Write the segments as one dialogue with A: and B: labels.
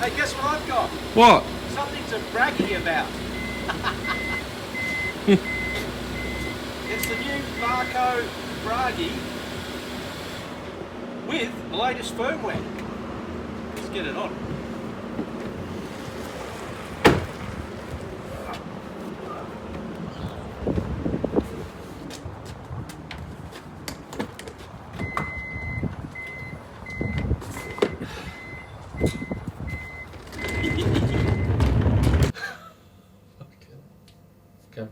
A: Hey, guess what I've got?
B: What?
A: Something to braggy about. It's the new Barco Bragi with the latest firmware. Let's get it on.
B: Okay.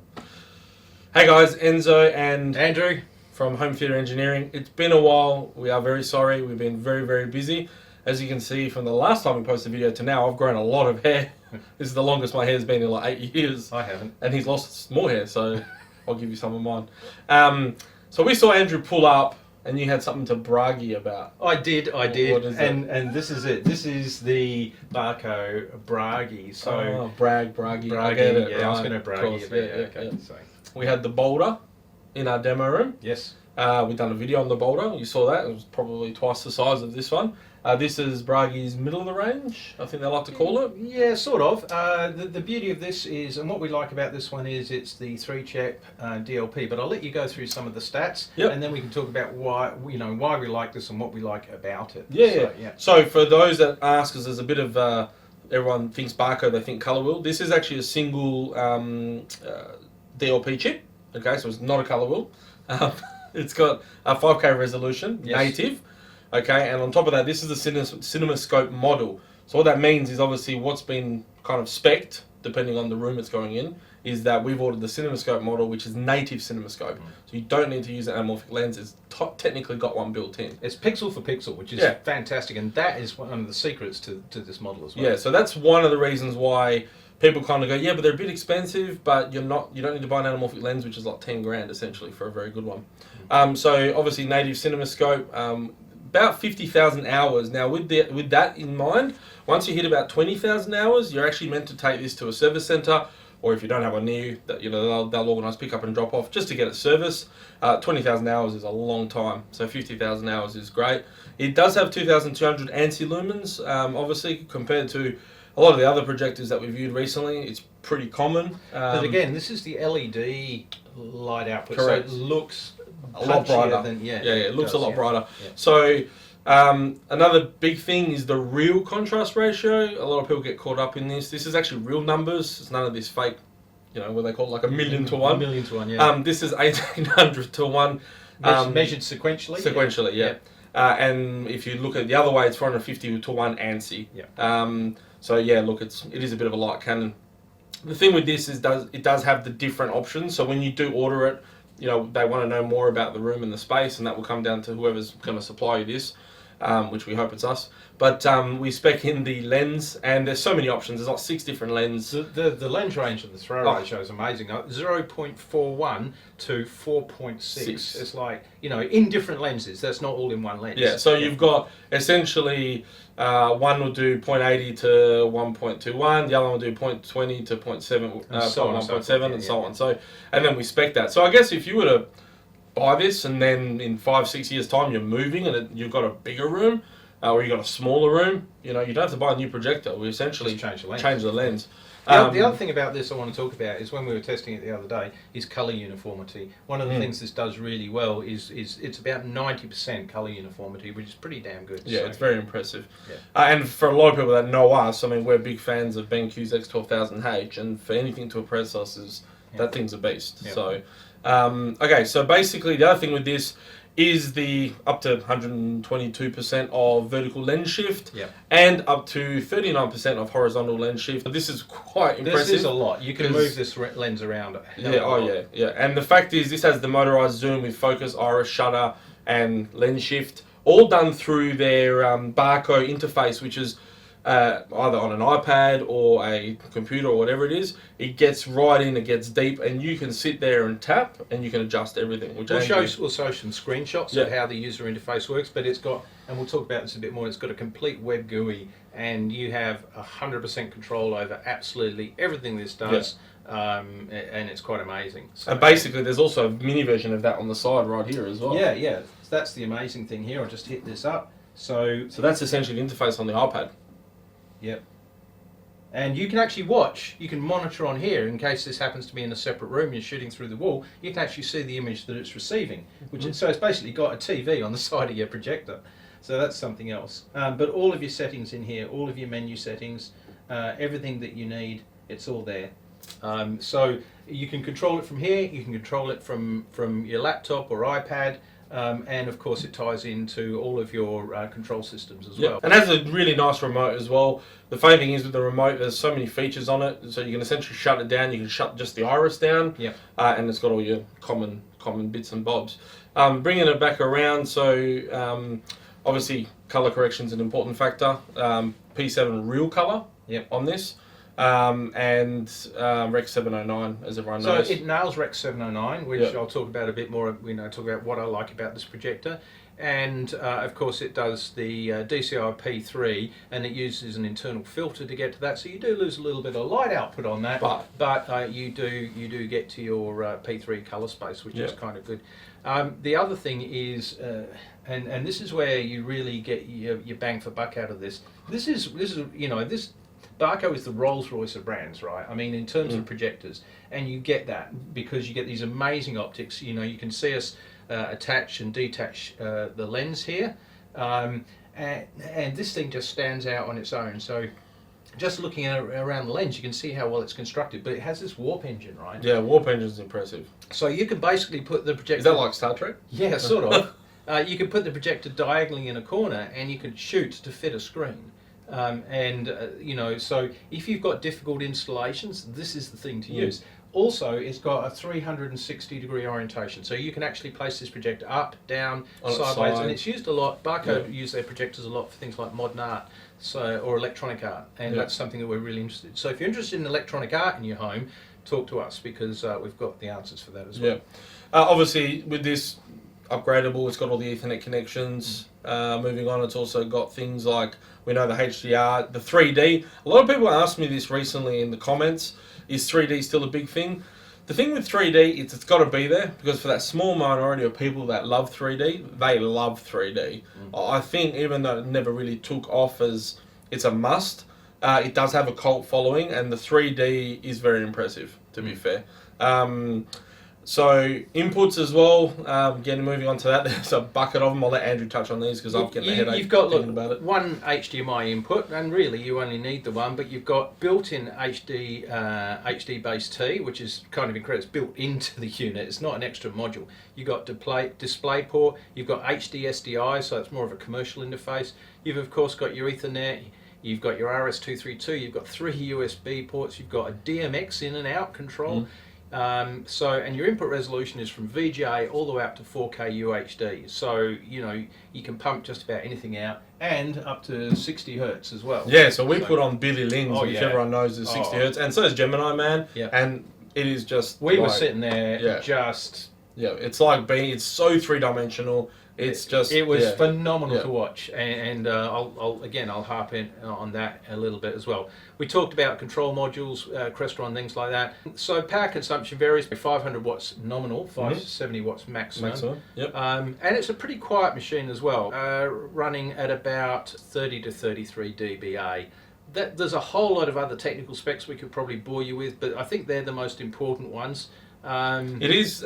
B: Hey guys, Enzo and
A: Andrew
B: from Home Theatre Engineering. It's been a while. We are very sorry. We've been very, very busy. As you can see from the last time we posted a video to now, I've grown a lot of hair. This is the longest my hair's been in like 8 years.
A: I haven't.
B: And he's lost more hair, so I'll give you some of mine. So we saw Andrew pull up and you had something to braggy about.
A: I did.
B: What is it?
A: And this is it. This is the Barco Bragi. So
B: Bragi. I
A: Bragi,
B: get it.
A: yeah,
B: Right.
A: I was going to braggy
B: Of course,
A: about it.
B: yeah.
A: So
B: We had the boulder in our demo room.
A: yes.
B: We've done a video on the boulder. You saw that. It was probably twice the size of this one. This is Bragi's middle of the range, I think they like to call it.
A: Yeah, sort of. The beauty of this is, and what we like about this one is, it's the 3-chip DLP. But I'll let you go through some of the stats,
B: Yep.
A: and then we can talk about why we like this and what we like about it.
B: Yeah. So for those that ask, because there's a bit of everyone thinks Barco, they think color wheel. This is actually a single DLP chip. Okay, so it's not a color wheel. It's got a 5K resolution,
A: Yes.
B: native. Okay, and on top of that, this is the Cinemascope model. So what that means is obviously what's been kind of spec'd, depending on the room it's going in, is that we've ordered the Cinemascope model, which is native Cinemascope. So you don't need to use an anamorphic lens. It's technically got one built in.
A: It's pixel for pixel, which is fantastic, and that is one of the secrets to this model as well.
B: Yeah, so that's one of the reasons why people kind of go, yeah, but they're a bit expensive, but you don't need to buy an anamorphic lens, which is like 10 grand essentially for a very good one. So obviously native Cinemascope, about 50,000 hours. Now with that in mind, once you hit about 20,000 hours, you're actually meant to take this to a service center, or if you don't have one near you, they'll organise pick up and drop off just to get it serviced. 20,000 hours is a long time, so 50,000 hours is great. It does have 2,200 ANSI lumens, obviously compared to a lot of the other projectors that we've viewed recently. It's pretty common.
A: But again, this is the LED light output,
B: correct.
A: so it looks
B: a lot brighter. It looks a lot brighter. Yeah. So another big thing is the real contrast ratio. A lot of people get caught up in this. This is actually real numbers. It's none of this fake, what they call it, like 1,000,000 to 1.
A: 1,000,000 to 1, yeah.
B: This is 1,800 to 1.
A: Measured sequentially?
B: Sequentially, yeah. And if you look at the other way, it's 450 to 1 ANSI.
A: Yeah.
B: So yeah, look, it is a bit of a light cannon. The thing with this is it does have the different options. So when you do order it, they want to know more about the room and the space, and that will come down to whoever's going to supply you this, which we hope it's us. But we spec in the lens, and there's so many options. There's like 6 different lenses.
A: The lens range of the throw ratio is amazing. 0.41 to 4.6. It's like, in different lenses. That's not all in one lens.
B: Yeah, so you've got essentially one will do 0.80 to 1.21, the other one will do 0.20 to 0.7, 1.7, and so on. So, and then we spec that. So I guess if you were to buy this and then in 5-6 years time you're moving and you've got a bigger room or you've got a smaller room, you don't have to buy a new projector. We essentially change the lens.
A: The other thing about this I want to talk about is when we were testing it the other day is colour uniformity. One of the things this does really well is it's about 90% colour uniformity, which is pretty damn good.
B: Yeah,
A: so,
B: it's very impressive.
A: Yeah.
B: And for a lot of people that know us, we're big fans of BenQ's X12000H, and for anything to impress us that thing's a beast.
A: Yeah.
B: So, okay, so basically the other thing with this is the up to 122% of vertical lens shift and up to 39% of horizontal lens shift. This is quite impressive.
A: This is a lot. You can move this lens around.
B: Yeah. And the fact is this has the motorized zoom with focus, iris, shutter and lens shift, all done through their Barco interface, which is either on an iPad or a computer or whatever it is. It gets right in, it gets deep, and you can sit there and tap and you can adjust everything. We'll show
A: some screenshots of how the user interface works, but it's got, and we'll talk about this a bit more, it's got a complete web GUI and you have 100% control over absolutely everything this does. And it's quite amazing. So,
B: and basically there's also a mini version of that on the side right here as well.
A: Yeah. So that's the amazing thing here. I'll just hit this up. So
B: that's essentially the interface on the iPad.
A: Yep. And you can actually watch, you can monitor on here in case this happens to be in a separate room, you're shooting through the wall, you can actually see the image that it's receiving. So it's basically got a TV on the side of your projector. So that's something else. But all of your settings in here, all of your menu settings, everything that you need, it's all there. So you can control it from here, you can control it from your laptop or iPad, and of course it ties into all of your control systems as well.
B: And it has a really nice remote as well. The funny thing is with the remote, there's so many features on it, so you can essentially shut it down, you can shut just the iris down, and it's got all your common bits and bobs. Bringing it back around, so obviously colour correction is an important factor. P7 real colour on this. And Rec 709, as everyone knows.
A: So it nails Rec 709, which I'll talk about a bit more. Talk about what I like about this projector, and of course it does the DCI P3, and it uses an internal filter to get to that. So you do lose a little bit of light output on that, but you do get to your P3 color space, which is kind of good. The other thing is, and this is where you really get your bang for buck out of this. This Barco is the Rolls-Royce of brands, right? I mean, in terms of projectors, and you get that because you get these amazing optics. You can see us attach and detach the lens here, and this thing just stands out on its own. So just looking at around the lens, you can see how well it's constructed, but it has this warp engine, right?
B: Yeah, warp engine's impressive.
A: So you can basically put the projector...
B: Is that like Star Trek?
A: Yeah, sort of. You can put the projector diagonally in a corner, and you can shoot to fit a screen. So if you've got difficult installations, this is the thing to use. Also, it's got a 360-degree orientation, so you can actually place this projector up, down, sideways, and it's used a lot. Barco use their projectors a lot for things like modern art, or electronic art, and that's something that we're really interested in. So if you're interested in electronic art in your home, talk to us, because we've got the answers for that as well.
B: Obviously, with this upgradable, it's got all the Ethernet connections. Moving on, it's also got things like, we know the HDR, the 3D. A lot of people asked me this recently in the comments, is 3D still a big thing? The thing with 3D, it's got to be there, because for that small minority of people that love 3D, they love 3D. I think even though it never really took off as it's a must, it does have a cult following, and the 3D is very impressive, to be fair. So inputs as well, moving on to that, there's a bucket of them. I'll let Andrew touch on these because I'm getting a headache
A: you've got
B: thinking about it.
A: One HDMI input, and really you only need the one, but you've got built-in HD base T, which is kind of incredible. It's built into the unit, it's not an extra module. You've got display port, you've got HD SDI, so it's more of a commercial interface. You've of course got your Ethernet, you've got your RS-232, you've got 3 USB ports, you've got a DMX in and out control. And your input resolution is from VGA all the way up to 4K UHD. So, you can pump just about anything out, and up to 60 Hertz as well.
B: Yeah, so we put on Billy Lynn's, which everyone knows is 60 Hertz, and so is Gemini Man. And it is just...
A: We were sitting there just...
B: Yeah, it's like it's so three-dimensional. It's just...
A: It was phenomenal to watch, and I'll harp in on that a little bit as well. We talked about control modules, Crestron, things like that. So power consumption varies by 500 watts nominal, 570 watts maximum. And it's a pretty quiet machine as well, running at about 30 to 33 dBA. There's a whole lot of other technical specs we could probably bore you with, but I think they're the most important ones.
B: It is...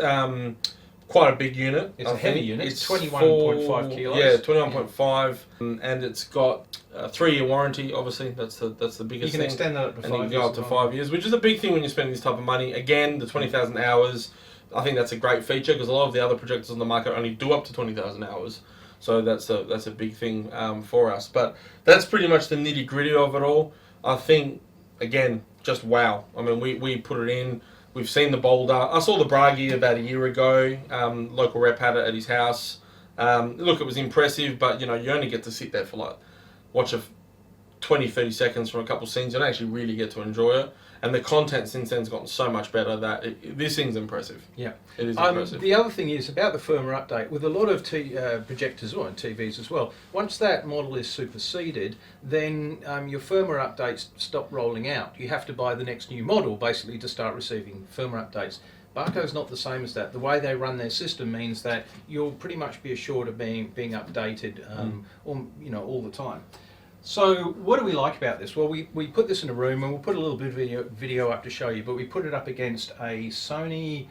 B: quite a big unit.
A: It's a heavy unit. It's 21.5 kilos.
B: Yeah, 21.5, and it's got a 3-year warranty. Obviously, that's the biggest thing. You
A: can extend that up to 5 years.
B: And you can go up to 5 years, which is a big thing when you're spending this type of money. Again, the 20,000 hours. I think that's a great feature because a lot of the other projectors on the market only do up to 20,000 hours. So that's a big thing for us. But that's pretty much the nitty gritty of it all. I think again, just wow. I mean, we put it in. We've seen the Boulder. I saw the Bragi about a year ago. Local rep had it at his house. Look, it was impressive, but you only get to sit there for watch 20, 30 seconds from a couple of scenes. You don't actually really get to enjoy it. And the content since then has gotten so much better that this thing's impressive.
A: Yeah.
B: It is impressive.
A: The other thing is about the firmware update. With a lot of projectors or TVs as well, once that model is superseded, then your firmware updates stop rolling out. You have to buy the next new model basically to start receiving firmware updates. Barco's not the same as that. The way they run their system means that you'll pretty much be assured of being updated all the time. So what do we like about this? Well, we put this in a room, and we'll put a little bit of video up to show you, but we put it up against a Sony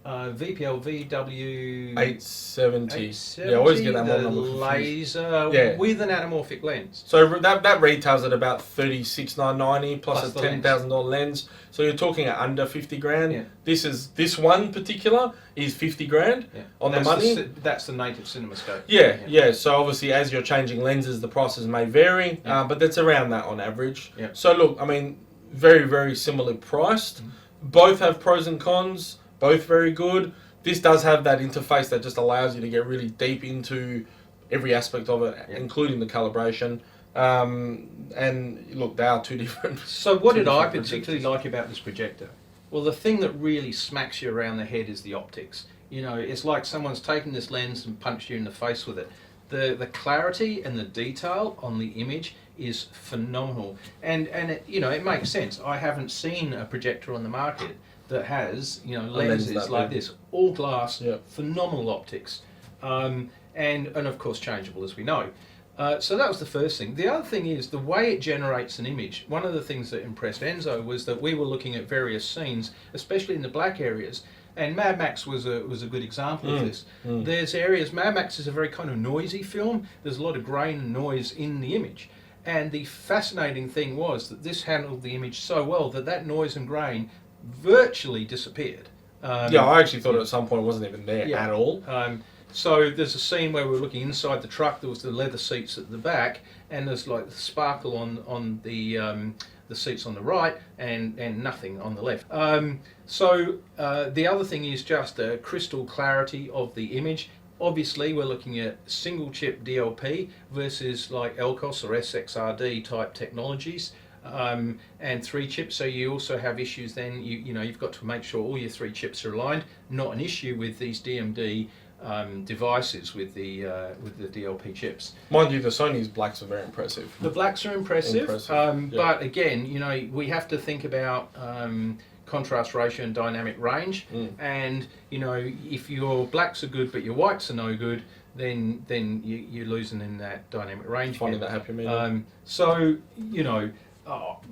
A: VPL VW
B: 870. Yeah, I always get that
A: the
B: one
A: laser with an anamorphic lens.
B: So that retails at about $36,990 plus a $10,000 lens. So you're talking at under 50 grand.
A: Yeah.
B: This one particular is 50 grand on the money.
A: That's the native Cinemascope.
B: Yeah. So obviously, as you're changing lenses, the prices may vary, but that's around that on average.
A: Yeah.
B: So look, I mean, very, very similarly priced. Both have pros and cons. Both very good. This does have that interface that just allows you to get really deep into every aspect of it, including the calibration. And look, they are two different.
A: So what did I particularly like about this projector? Well, the thing that really smacks you around the head is the optics. You know, it's like someone's taken this lens and punched you in the face with it. The clarity and the detail on the image is phenomenal. And it, you know, it makes sense. I haven't seen a projector on the market that has, you know, lenses like this, all glass, phenomenal optics, and of course changeable, as we know. So that was the first thing. The other thing is the way it generates an image. One of the things that impressed Enzo was that we were looking at various scenes, especially in the black areas, and Mad Max was a good example of this. There's areas, Mad Max is a very kind of noisy film. There's a lot of grain and noise in the image. And the fascinating thing was that this handled the image so well that noise and grain virtually disappeared.
B: I actually thought at some point it wasn't even there at all.
A: So there's a scene where we're looking inside the truck. There was the leather seats at the back, and there's like the sparkle on the seats on the right, and nothing on the left. So the other thing is just the crystal clarity of the image. Obviously, we're looking at single chip DLP versus like LCOS or SXRD type technologies. And 3 chips, so you also have issues then, you know, you've got to make sure all your 3 chips are aligned. Not an issue with these DMD devices with the DLP chips.
B: Mind you, the Sony's blacks are very impressive.
A: The blacks are impressive. But again, you know, we have to think about contrast ratio and dynamic range, and you know, if your blacks are good but your whites are no good, then you're losing in that dynamic range.
B: Finding that happy medium.
A: So you know,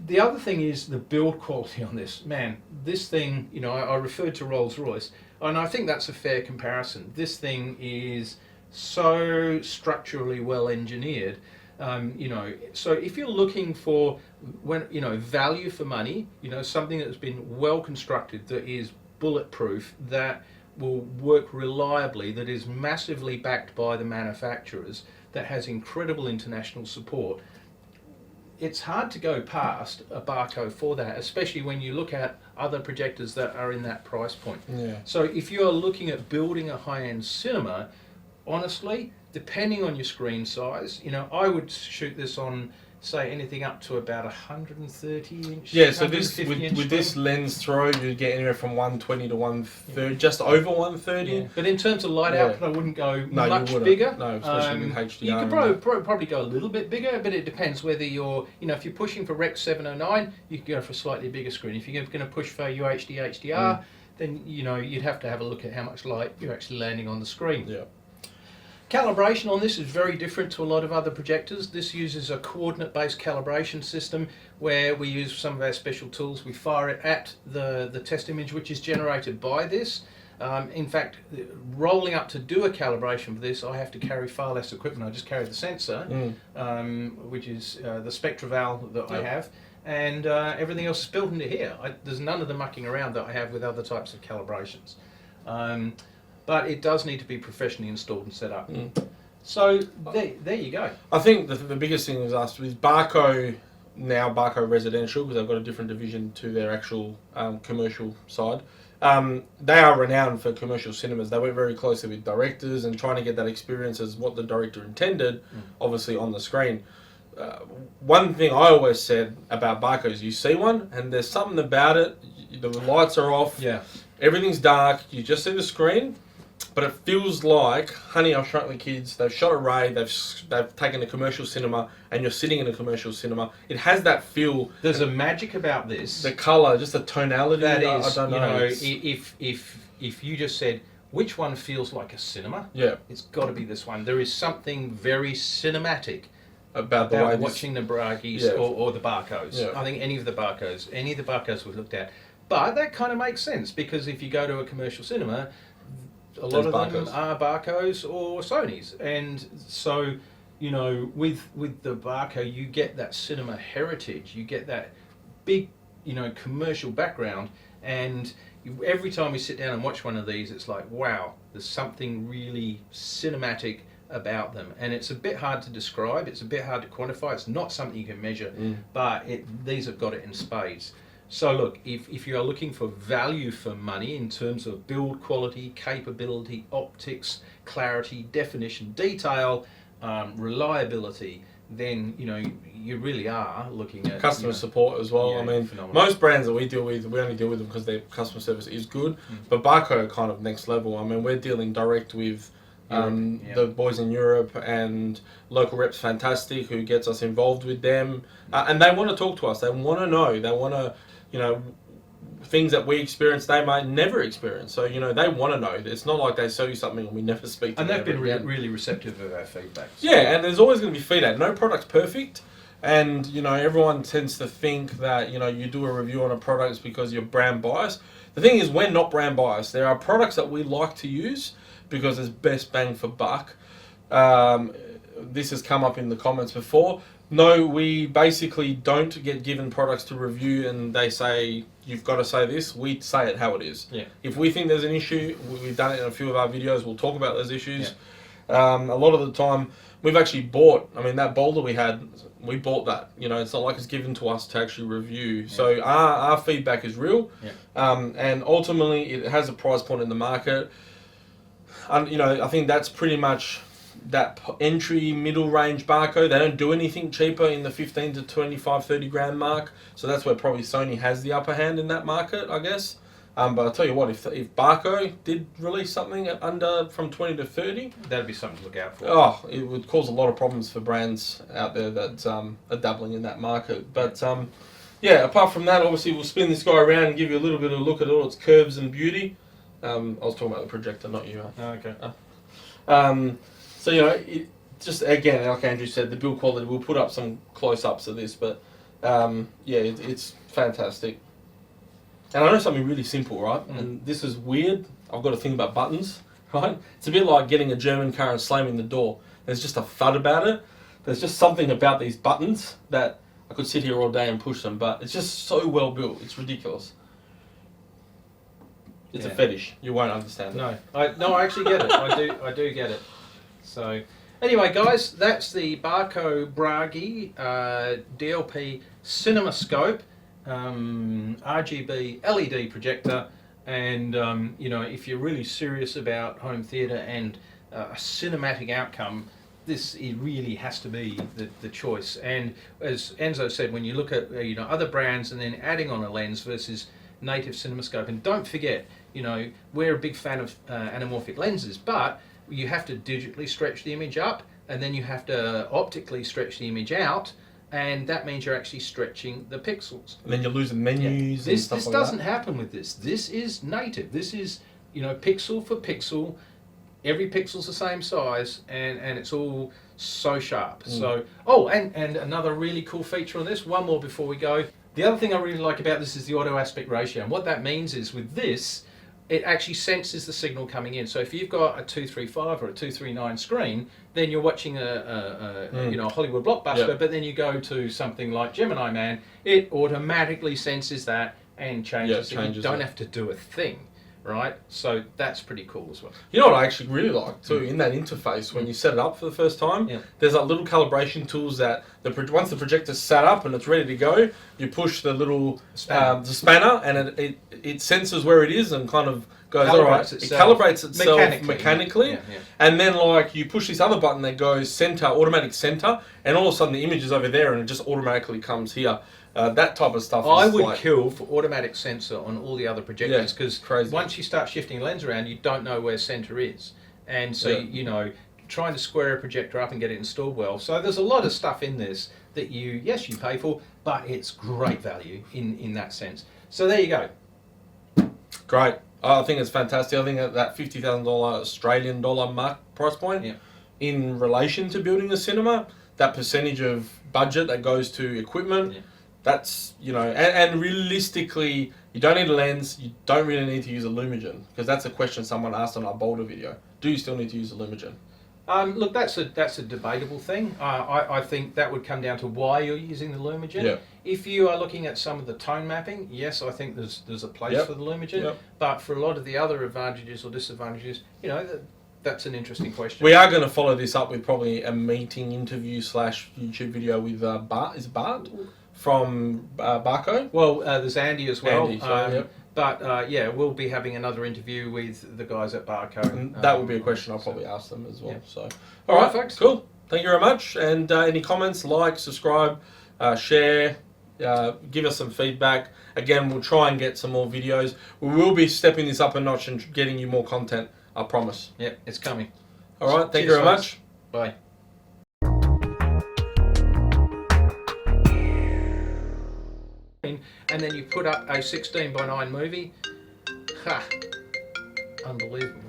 A: the other thing is the build quality on this. Man, this thing, you know, I referred to Rolls-Royce, and I think that's a fair comparison. This thing is so structurally well engineered. You know, so if you're looking for value for money, you know, something that's been well constructed, that is bulletproof, that will work reliably, that is massively backed by the manufacturers, that has incredible international support, it's hard to go past a Barco for that, especially when you look at other projectors that are in that price point. So if you're looking at building a high-end cinema, honestly, depending on your screen size, you know, I would shoot this on, say, anything up to about 130 inch.
B: Yeah, so this with this lens throw, you get anywhere from 120 to 130, just over 130.
A: Yeah. But in terms of light output, I wouldn't go much bigger.
B: No, especially with HDR.
A: You could probably go a little bit bigger, but it depends whether you're, you know, if you're pushing for Rec 709, you could go for a slightly bigger screen. If you're going to push for UHD HDR, then, you know, you'd have to have a look at how much light you're actually landing on the screen.
B: Yeah.
A: Calibration on this is very different to a lot of other projectors. This uses a coordinate-based calibration system where we use some of our special tools. We fire it at the test image, which is generated by this. In fact, rolling up to do a calibration for this, I have to carry far less equipment. I just carry the sensor, which is the SpectraVal that I have, and everything else is built into here. There's none of the mucking around that I have with other types of calibrations. But it does need to be professionally installed and set up. So there you go. I
B: think the biggest thing is us with Barco, now Barco Residential, because they've got a different division to their actual commercial side. They are renowned for commercial cinemas. They work very closely with directors and trying to get that experience as what the director intended, obviously on the screen. One thing I always said about Barco is you see one and there's something about it, the lights are off, everything's dark, you just see the screen, but it feels like Honey, I Shrunk the Kids. They've shot a Ray, they've taken a commercial cinema, and you're sitting in a commercial cinema. It has that feel.
A: There's a magic about this.
B: The colour, just the tonality.
A: That is,
B: I don't know.
A: If you just said, which one feels like a cinema?
B: Yeah.
A: It's got to be this one. There is something very cinematic
B: about the way
A: watching the Bragis or the Barcos.
B: Yeah.
A: I think any of the Barcos we've looked at. But that kind of makes sense because if you go to a commercial cinema, a lot of them are Barcos or Sonys, and so with the Barco you get that cinema heritage, you get that big commercial background, and every time we sit down and watch one of these, it's like, wow, there's something really cinematic about them, and it's a bit hard to describe, it's a bit hard to quantify, it's not something you can measure, but these have got it in spades. So look, if you are looking for value for money in terms of build quality, capability, optics, clarity, definition, detail, reliability, then you really are looking at
B: customer support as well. I mean, phenomenal. Most brands that we deal with, we only deal with them because their customer service is good. But Barco are kind of next level. I mean, we're dealing direct with the boys in Europe, and local reps fantastic who gets us involved with them, and they want to talk to us. They want to know. They want to, things that we experience they might never experience. So they want to know. It's not like they sell you something and we never speak to them.
A: And they've been really receptive of our feedback. So.
B: Yeah, and there's always going to be feedback. No product's perfect. And, everyone tends to think that, you do a review on a product because you're brand biased. The thing is, we're not brand biased. There are products that we like to use because it's best bang for buck. This has come up in the comments before. No, we basically don't get given products to review and they say, you've got to say this. We say it how it is.
A: Yeah. If
B: we think there's an issue, we've done it in a few of our videos, we'll talk about those issues. Yeah. A lot of the time, we've actually bought, that boulder we bought that. It's not like it's given to us to actually review. Yeah. So our feedback is real. Yeah. And ultimately, it has a price point in the market. And, I think that's pretty much that entry middle range Barco. They don't do anything cheaper in the 15 to 25, 30 grand mark. So that's where probably Sony has the upper hand in that market, I guess. But I'll tell you what, if Barco did release something at from 20 to 30...
A: That'd be something to look out for.
B: Oh, it would cause a lot of problems for brands out there that are dabbling in that market. But apart from that, obviously we'll spin this guy around and give you a little bit of a look at all its curves and beauty. I was talking about the projector, not you.
A: Oh, okay.
B: So, it just, again, like Andrew said, the build quality, we'll put up some close-ups of this, but, it's fantastic. And I know something really simple, right? And this is weird. I've got to think about buttons, right? It's a bit like getting a German car and slamming the door. There's just a thud about it. There's just something about these buttons that I could sit here all day and push them, but it's just so well built. It's ridiculous. It's a fetish. You won't understand it.
A: I actually get it. I do get it. So, anyway, guys, that's the Barco Bragi DLP Cinemascope RGB LED projector, and if you're really serious about home theatre and a cinematic outcome, it really has to be the choice. And as Enzo said, when you look at other brands and then adding on a lens versus native Cinemascope, and don't forget, we're a big fan of anamorphic lenses, but you have to digitally stretch the image up, and then you have to optically stretch the image out, and that means you're actually stretching the pixels.
B: And then you're losing menus.
A: Yeah. This doesn't happen with this. This is native. This is pixel for pixel. Every pixel's the same size, and it's all so sharp. So and another really cool feature on this. One more before we go. The other thing I really like about this is the auto aspect ratio, and what that means is with this, it actually senses the signal coming in. So if you've got a 235 or a 239 screen, then you're watching a Hollywood blockbuster, but then you go to something like Gemini Man, it automatically senses that and changes it. You don't have to do a thing, right? So that's pretty cool as well.
B: You know what I actually really like too, in that interface, when you set it up for the first time, there's like little calibration tools that once the projector's set up and it's ready to go, you push the little spanner and it senses where it is and kind of goes, all right, it calibrates itself mechanically. And then like you push this other button that goes center, automatic center, and all of a sudden the image is over there and it just automatically comes here. That type of stuff.
A: I would kill for automatic sensor on all the other projectors, because once you start shifting lens around, you don't know where center is, and so trying to square a projector up and get it installed well. So there's a lot of stuff in this that you pay for, but it's great value in that sense. So there you go.
B: Great. I think it's fantastic. I think that $50,000 Australian dollar mark price point in relation to building a cinema, that percentage of budget that goes to equipment.
A: Yeah.
B: That's, you know, and realistically, you don't need a lens. You don't really need to use a Lumigen, because that's a question someone asked on our Boulder video. Do you still need to use a Lumigen?
A: Look, that's a debatable thing. I think that would come down to why you're using the Lumigen.
B: Yeah.
A: If you are looking at some of the tone mapping, yes, I think there's a place for the Lumigen.
B: Yep.
A: But for a lot of the other advantages or disadvantages, you know, that's an interesting question.
B: We are going to follow this up with probably a meeting interview / YouTube video with Bart from Barco.
A: Well, there's Andy as well.
B: Andy, sorry, yep.
A: But yeah, we'll be having another interview with the guys at Barco.
B: And that would be a question I'll probably ask them as well.
A: Yeah.
B: So,
A: All right, folks.
B: Cool. Thank you very much. And any comments, like, subscribe, share, give us some feedback. Again, we'll try and get some more videos. We will be stepping this up a notch and getting you more content, I promise.
A: Yep, it's coming.
B: All right, thank you
A: Cheers,
B: very
A: folks.
B: much.
A: Bye. And then you put up a 16:9 movie. Ha! Unbelievable.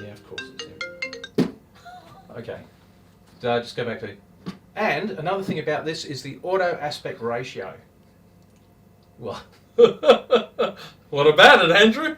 A: Yeah, of course it's him. Okay. So just go back to. And another thing about this is the auto aspect ratio. What?
B: What about it, Andrew?